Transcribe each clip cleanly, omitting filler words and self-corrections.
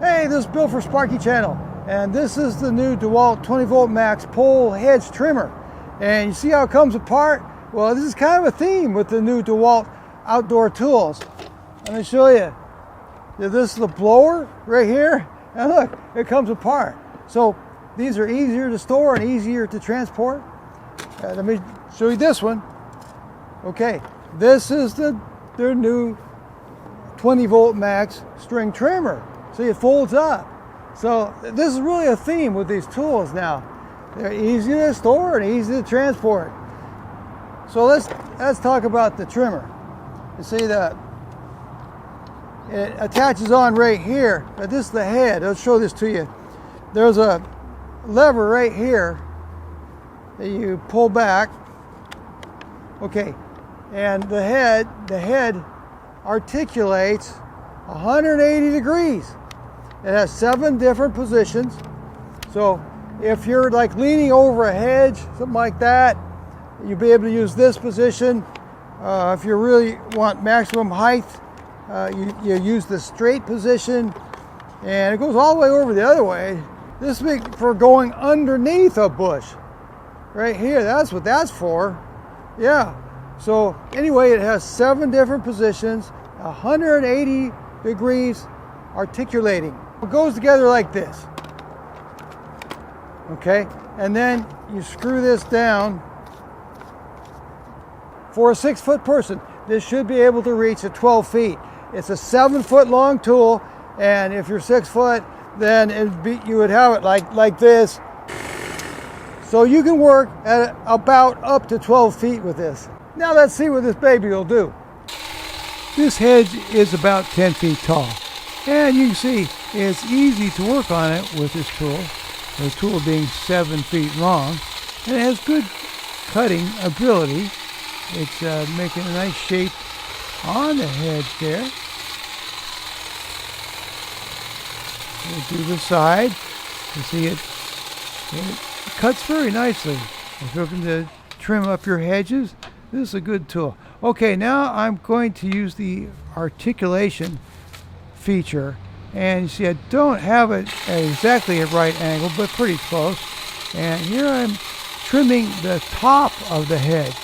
Hey, this is Bill for Sparky channel, and this is the new DEWALT 20V Max pole hedge trimmer. And you see how it comes apart? Well, this is kind of a theme with the new DEWALT outdoor tools. Let me show you. This is the blower right here, and look, it comes apart. So these are easier to store and easier to transport. Let me show you this one. Okay, this is their new 20V Max string trimmer. See, it folds up. So this is really a theme with these tools now. They're easy to store and easy to transport. So let's talk about the trimmer. You see that it attaches on right here. This is the head. I'll show this to you. There's a lever right here that you pull back. Okay, and the head articulates 180 degrees. It has 7 different positions. So if you're like leaning over a hedge, something like that, you'll be able to use this position. If you really want maximum height, you use the straight position, and it goes all the way over the other way. This is for going underneath a bush. Right here, that's what that's for. Yeah. So anyway, it has 7 different positions, 180 degrees articulating. It goes together like this. Okay, and then you screw this down. For a 6-foot person, this should be able to reach at 12 feet. It's a 7-foot long tool, and if you're 6 foot, then you would have it like this. So you can work at about up to 12 feet with this. Now let's see what this baby will do. This hedge is about 10 feet tall, and you can see it's easy to work on it with this tool, the tool being 7 feet long, and it has good cutting ability. It's making a nice shape on the hedge there. We'll do the side. You see it cuts very nicely. If you're looking to trim up your hedges, this is a good tool. Okay, now I'm going to use the articulation feature, and you see I don't have it at exactly a right angle, but pretty close. And here I'm trimming the top of the hedge,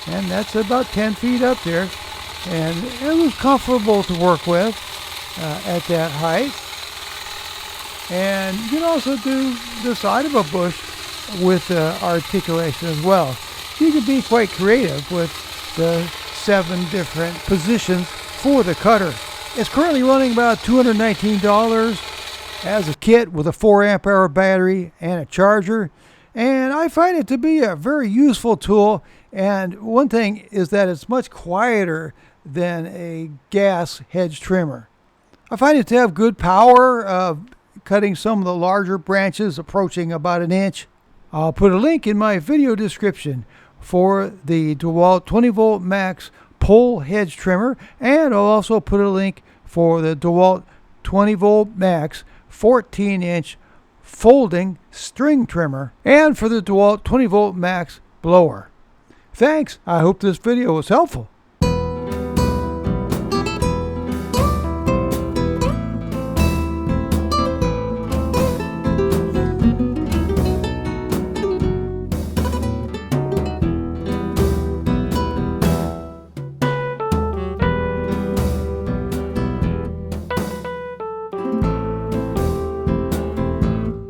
and that's about 10 feet up there, and it was comfortable to work with at that height. And you can also do the side of a bush with articulation as well. You can be quite creative with the 7 different positions for the cutter. It's currently running about $219 as a kit with a 4 amp hour battery and a charger. And I find it to be a very useful tool. And one thing is that it's much quieter than a gas hedge trimmer. I find it to have good power, cutting some of the larger branches approaching about 1 inch. I'll put a link in my video description for the DEWALT 20V Max pole hedge trimmer, and I'll also put a link for the DEWALT 20V Max 14-inch folding string trimmer, and for the DEWALT 20V Max blower. Thanks. I hope this video was helpful.